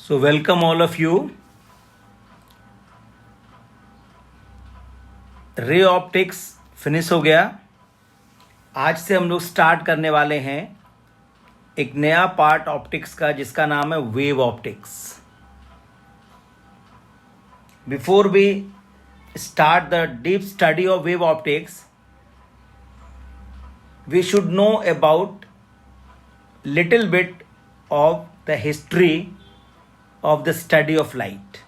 So welcome all of you. Ray optics finish हो गया. आज से हम लोग स्टार्ट करने वाले हैं एक नया पार्ट ऑप्टिक्स का जिसका नाम है wave optics. Before we start the deep study of wave optics, we should know about little bit of the history of the study of light.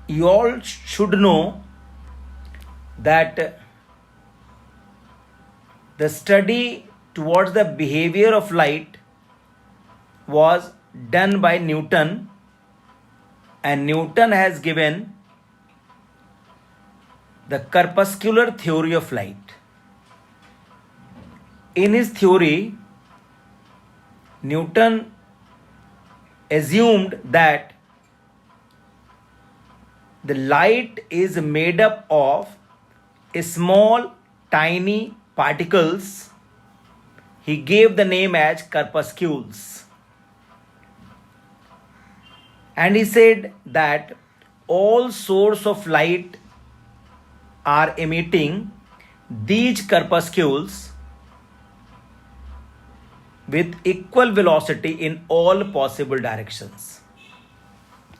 You all should know that the study towards the behavior of light was done by Newton, and Newton has given the corpuscular theory of light. In his theory, Newton assumed that the light is made up of small tiny particles. He gave the name as corpuscles. And he said that all source of light are emitting these corpuscles with equal velocity in all possible directions.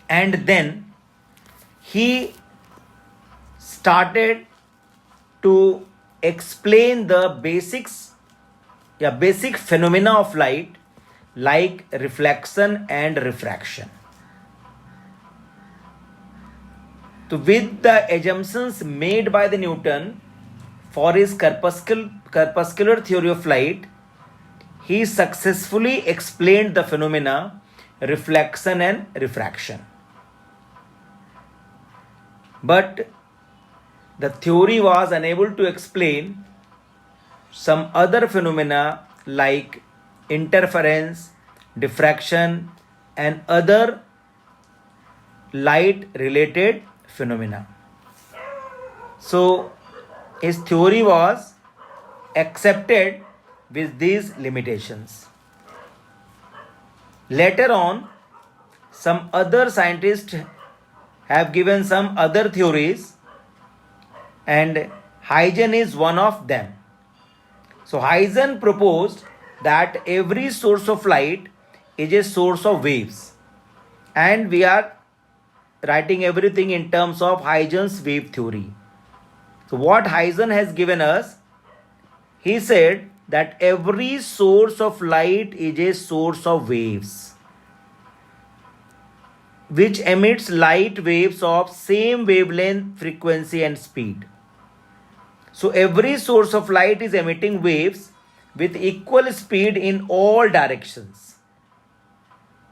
And then he started to explain the basic phenomena of light like reflection and refraction. So with the assumptions made by the Newton for his corpuscular theory of light, he successfully explained the phenomena reflection and refraction. But the theory was unable to explain some other phenomena like interference, diffraction, and other light related phenomena. So his theory was accepted with these limitations. Later on, some other scientists have given some other theories, and Huygens is one of them. So Huygens proposed that every source of light is a source of waves, and we are writing everything in terms of Huygens wave theory. So what Huygens has given us, he said that every source of light is a source of waves which emits light waves of same wavelength, frequency and speed. So every source of light is emitting waves with equal speed in all directions.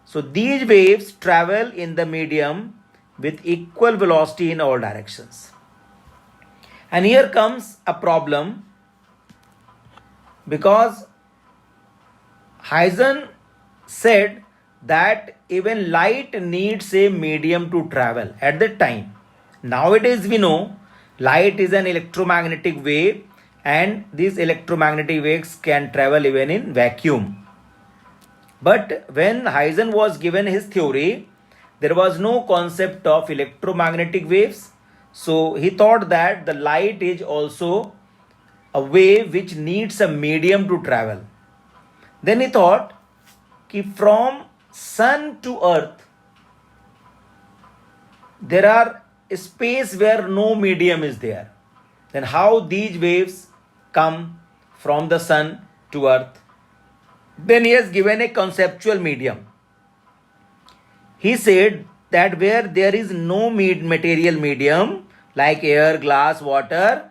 So these waves travel in the medium with equal velocity in all directions. And here comes a problem, because Huygens said that even light needs a medium to travel at that time. Nowadays we know light is an electromagnetic wave, and these electromagnetic waves can travel even in vacuum. But when Huygens was given his theory, there was no concept of electromagnetic waves. So he thought that the light is also a wave which needs a medium to travel. Then he thought that from sun to earth, there are a space where no medium is there. Then how these waves come from the sun to earth? Then he has given a conceptual medium. He said that where there is no material medium like air, glass, water,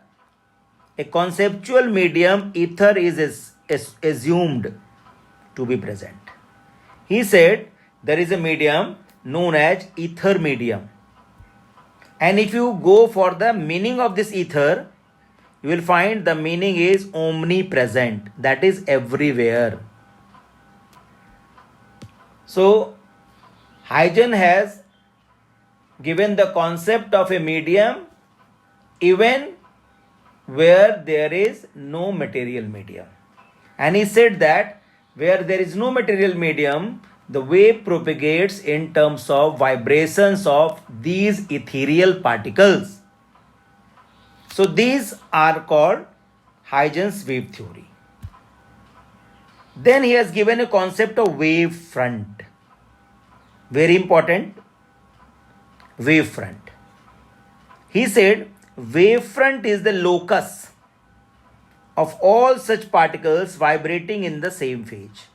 a conceptual medium, ether, is assumed to be present. He said there is a medium known as ether medium. And if you go for the meaning of this ether, you will find the meaning is omnipresent, that is everywhere. So Huygens has given the concept of a medium even where there is no material medium. And he said that where there is no material medium, the wave propagates in terms of vibrations of these ethereal particles. So these are called Huygens wave theory. Then he has given a concept of wave front. Very important. Wave front. He said wave front is the locus of all such particles vibrating in the same phase.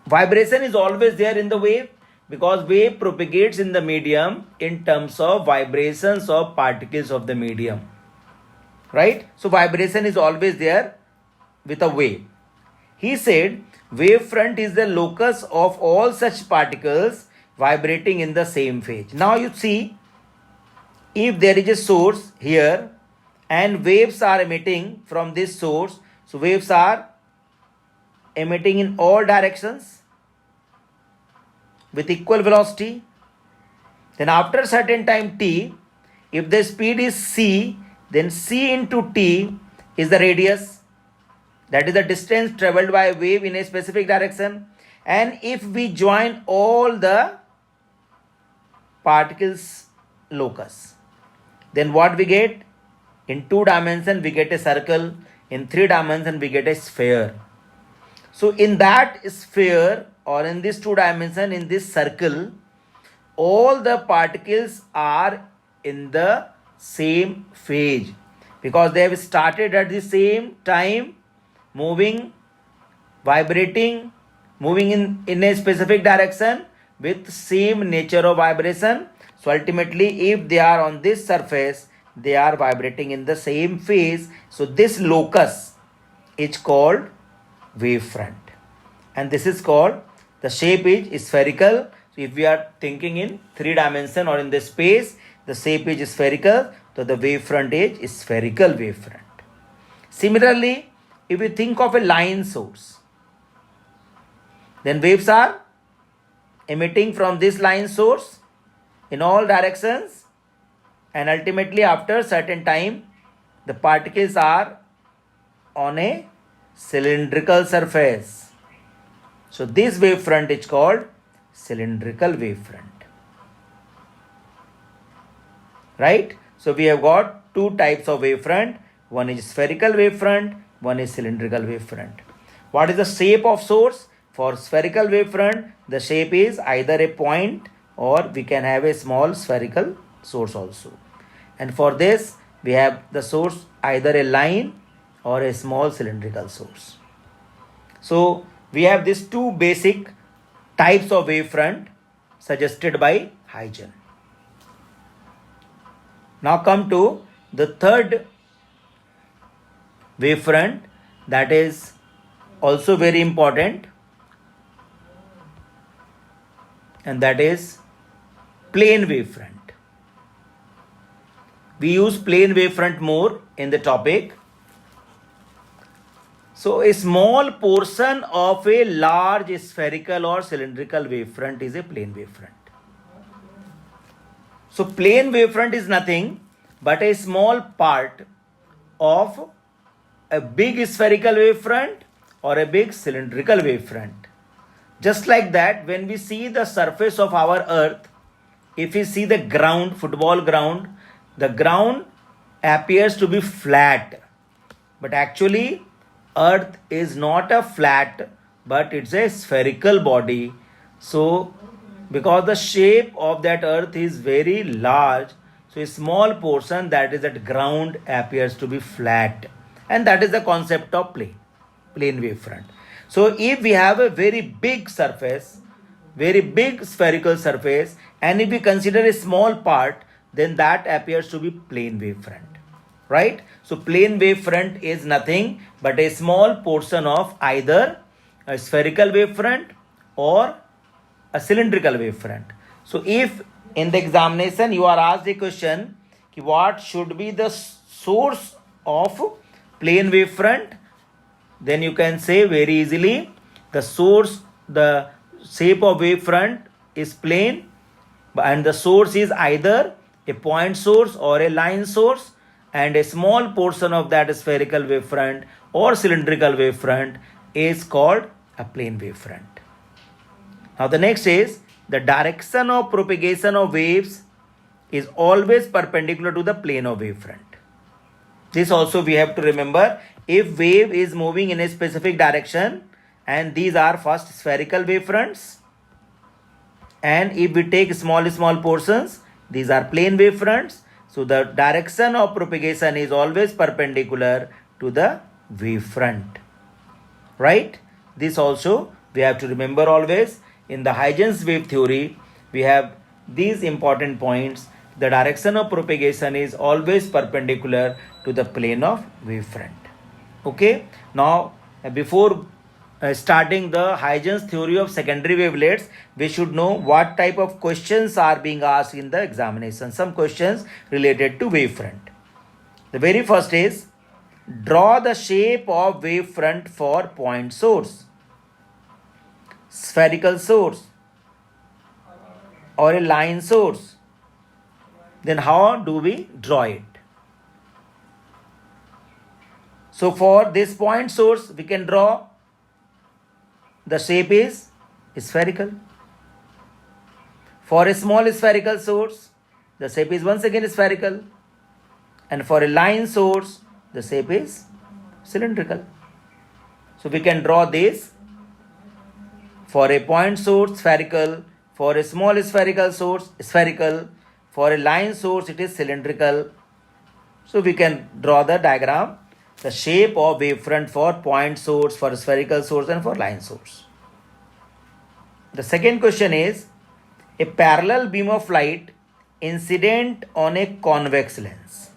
Vibration is always there in the wave because wave propagates in the medium in terms of vibrations of particles of the medium. Right? So vibration is always there with a wave. He said wave front is the locus of all such particles vibrating in the same phase. Now you see, if there is a source here and waves are emitting from this source, so waves are emitting in all directions with equal velocity. Then after certain time t, if the speed is c, then c into t is the radius. That is the distance traveled by a wave in a specific direction. And if we join all the particles locus, then what we get? In 2 dimensions we get a circle, in 3 dimensions we get a sphere. So in that sphere or in this 2 dimension, in this circle, all the particles are in the same phase because they have started at the same time moving, vibrating, moving in a specific direction with same nature of vibration. So ultimately, if they are on this surface, they are vibrating in the same phase. So this locus is called wavefront. And this is called, the shape is spherical. So if we are thinking in 3 dimension or in the space, the shape is spherical. So the wavefront is spherical wavefront. Similarly, if we think of a line source, then waves are emitting from this line source in all directions, and ultimately after certain time the particles are on a cylindrical surface. So this wavefront is called cylindrical wavefront. Right? So we have got 2 types of wavefront. One is spherical wavefront, one is cylindrical wavefront. What is the shape of source? For spherical wavefront, the shape is either a point or we can have a small spherical source also. And for this, we have the source either a line or a small cylindrical source. So we have these 2 basic types of wavefront suggested by Huygens. Now come to the third wavefront, that is also very important, and that is plane wavefront. We use plane wavefront more in the topic. So a small portion of a large spherical or cylindrical wavefront is a plane wavefront. So plane wavefront is nothing but a small part of a big spherical wavefront or a big cylindrical wavefront. Just like that, when we see the surface of our earth, if we see the ground, football ground, the ground appears to be flat. But actually, earth is not a flat, but it's a spherical body. So because the shape of that earth is very large, so a small portion, that is that ground, appears to be flat. And that is the concept of plane wavefront. So if we have a very big surface, very big spherical surface, and if we consider a small part, then that appears to be plane wavefront. Right? So plane wavefront is nothing but a small portion of either a spherical wavefront or a cylindrical wavefront. So if in the examination you are asked a question, what should be the source of plane wavefront, then you can say very easily the source, the shape of wavefront is plane, and the source is either a point source or a line source, and a small portion of that spherical wavefront or cylindrical wavefront is called a plane wavefront. Now the next is the direction of propagation of waves is always perpendicular to the plane of wavefront. This also we have to remember. If wave is moving in a specific direction, and these are first spherical wavefronts, and if we take small portions, these are plane wavefronts. So the direction of propagation is always perpendicular to the wavefront, right? This also we have to remember always. In the Huygens wave theory, we have these important points. The direction of propagation is always perpendicular to the plane of wavefront. Okay, now before starting the Huygens theory of secondary wavelets, we should know what type of questions are being asked in the examination. Some questions related to wavefront. The very first is, draw the shape of wavefront for point source, spherical source, or a line source. Then how do we draw it? So for this point source, we can draw the shape is spherical. For a small spherical source, the shape is once again spherical. And for a line source, the shape is cylindrical. So we can draw this. For a point source, spherical. For a small spherical source, spherical. For a line source, it is cylindrical. So we can draw the diagram, the shape of wavefront for point source, for spherical source, and for line source. The second question is, a parallel beam of light incident on a convex lens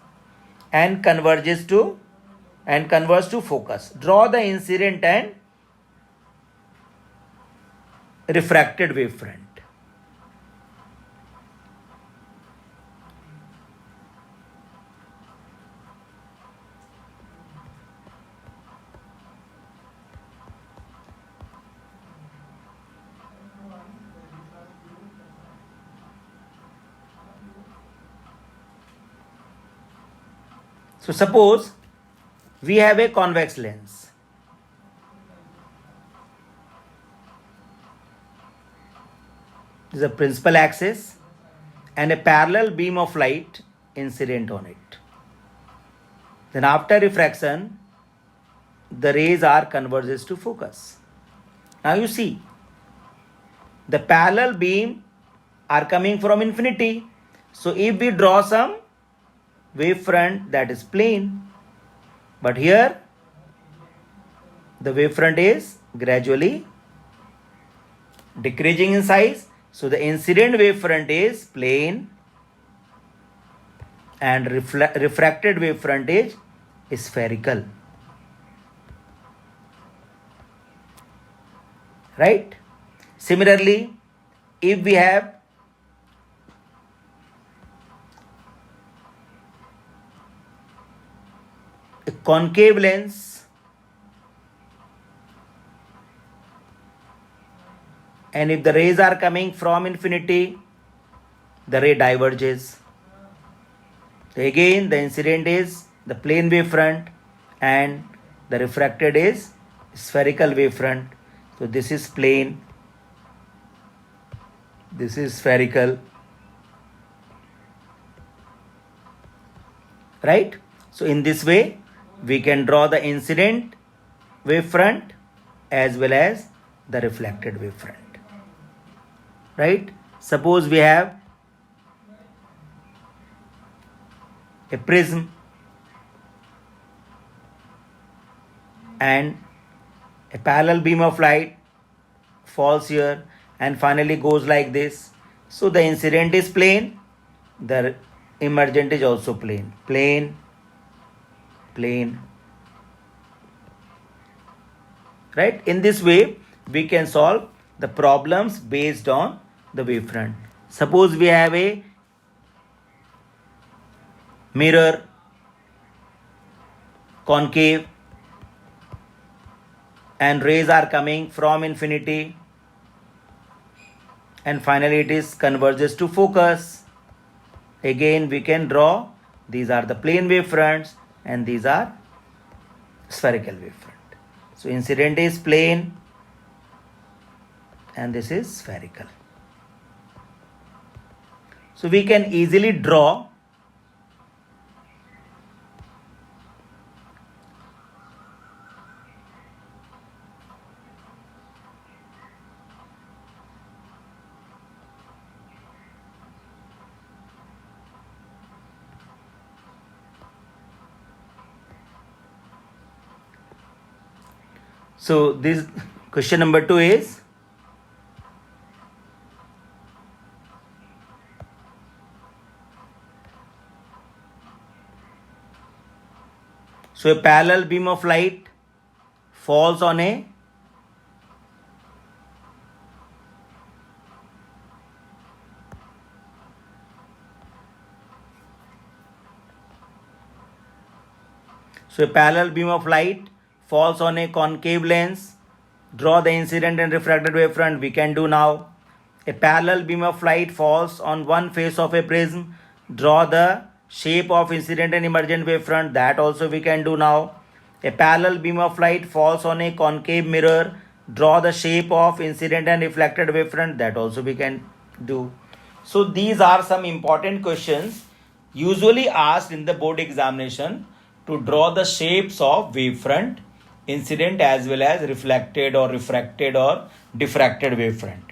and converges to focus. Draw the incident and refracted wavefront. So suppose we have a convex lens. This is a principal axis and a parallel beam of light incident on it. Then after refraction, the rays are converges to focus. Now you see, the parallel beam are coming from infinity. So if we draw some wavefront, that is plane. But here, the wavefront is gradually decreasing in size. So the incident wavefront is plane and refracted wavefront is spherical. Right? Similarly, if we have a concave lens and if the rays are coming from infinity, the ray diverges. So again, the incident is the plane wavefront and the refracted is spherical wavefront. So this is plane, this is spherical, right? So in this way, we can draw the incident wavefront as well as the reflected wavefront, right? Suppose we have a prism and a parallel beam of light falls here and finally goes like this. So the incident is plane, the emergent is also plane, plane, plane, right? In this way, we can solve the problems based on the wavefront. Suppose we have a mirror, concave, and rays are coming from infinity and finally it is converges to focus. Again, we can draw, these are the plane wavefronts and these are spherical wavefront. So incident is plane and this is spherical. So we can easily draw so this question number 2 is so a parallel beam of light falls on a parallel beam of light falls on a concave lens. Draw the incident and refracted wavefront. We can do now. A parallel beam of light falls on one face of a prism. Draw the shape of incident and emergent wavefront. That also we can do now. A parallel beam of light falls on a concave mirror. Draw the shape of incident and reflected wavefront. That also we can do. So these are some important questions usually asked in the board examination to draw the shapes of wavefront, incident as well as reflected or refracted or diffracted wavefront.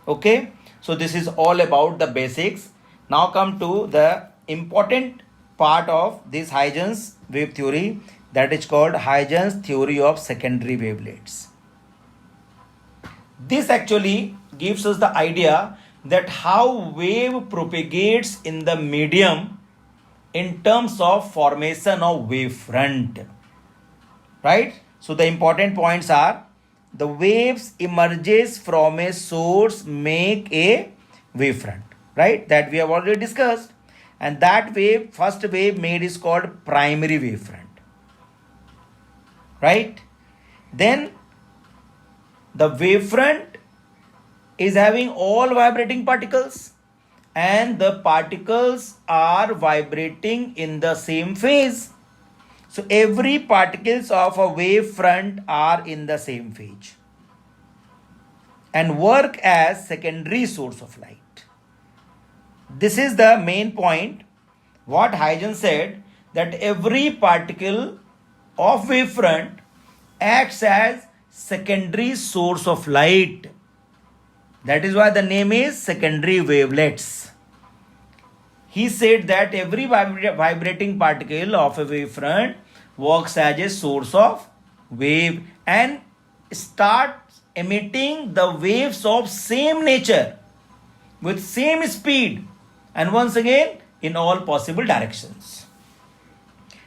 Okay, so this is all about the basics. Now come to the important part of this Huygens wave theory, that is called Huygens theory of secondary wavelets. This actually gives us the idea that how wave propagates in the medium in terms of formation of wavefront, right? So the important points are the waves emerges from a source make a wavefront, right? That we have already discussed. And that wave, first wave made is called primary wavefront, right? Then the wavefront is having all vibrating particles and the particles are vibrating in the same phase. So every particles of a wavefront are in the same phase and work as secondary source of light. This is the main point. What Huygens said, that every particle of wavefront acts as secondary source of light. That is why the name is secondary wavelets. He said that every vibrating particle of a wavefront works as a source of wave and starts emitting the waves of same nature with same speed and once again in all possible directions,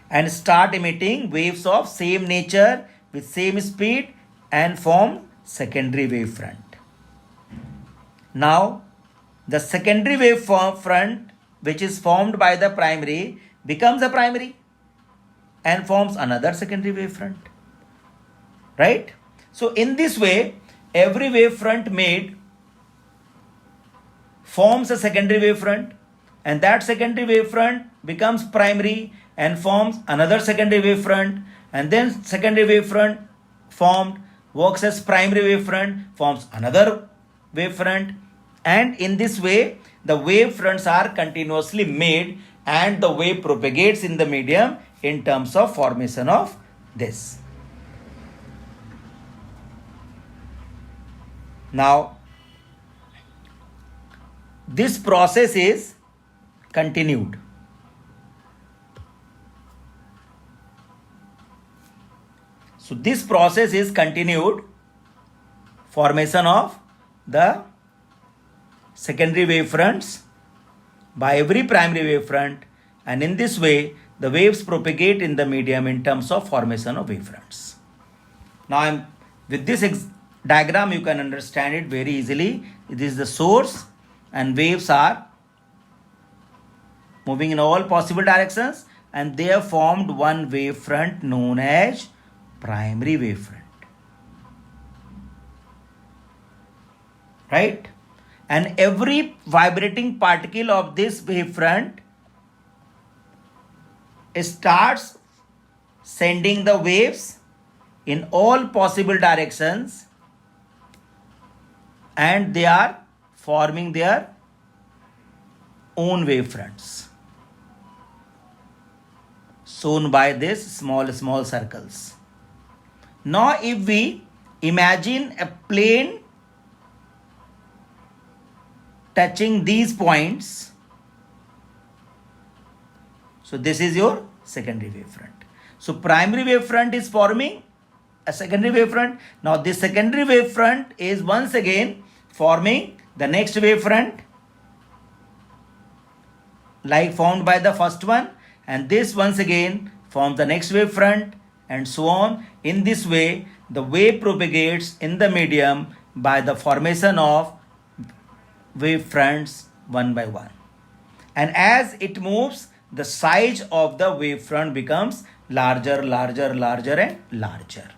and start emitting waves of same nature with same speed and form secondary wavefront. Now the secondary wavefront which is formed by the primary becomes a primary and forms another secondary wavefront, right? So in this way every wavefront made forms a secondary wavefront and that secondary wavefront becomes primary and forms another secondary wavefront, and then secondary wavefront formed works as primary wavefront, forms another wavefront, and in this way the wavefronts are continuously made and the wave propagates in the medium in terms of formation of this. Now this process is continued. So this process is continued, formation of the secondary wavefronts by every primary wavefront, and in this way the waves propagate in the medium in terms of formation of wavefronts. Now with this diagram you can understand it very easily. It is the source and waves are moving in all possible directions and they have formed one wavefront known as primary wavefront, right? And every vibrating particle of this wavefront starts sending the waves in all possible directions, and they are forming their own wavefronts shown by these small circles. Now if we imagine a plane touching these points, so this is your secondary wavefront. So primary wavefront is forming a secondary wavefront. Now this secondary wavefront is once again forming the next wavefront like formed by the first one, and this once again forms the next wavefront, and so on. In this way the wave propagates in the medium by the formation of wavefronts one by one, and as it moves the size of the wavefront becomes larger and larger,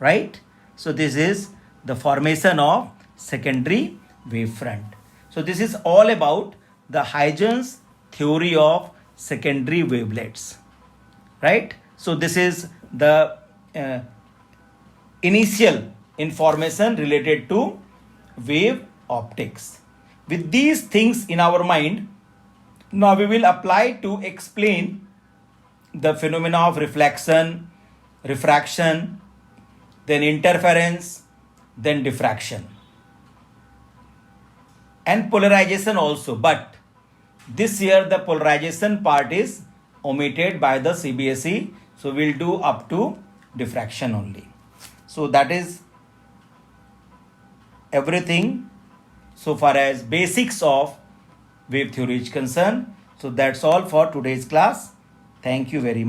right? So this is the formation of secondary wavefront. So this is all about the Huygens theory of secondary wavelets, right? So this is the initial information related to wave optics. With these things in our mind, now we will apply to explain the phenomena of reflection, refraction, then interference, then diffraction, and polarization also. But this year the polarization part is omitted by the CBSE, so we'll do up to diffraction only. So that is everything so far as basics of wave theory is concerned. So that's all for today's class. Thank you very much.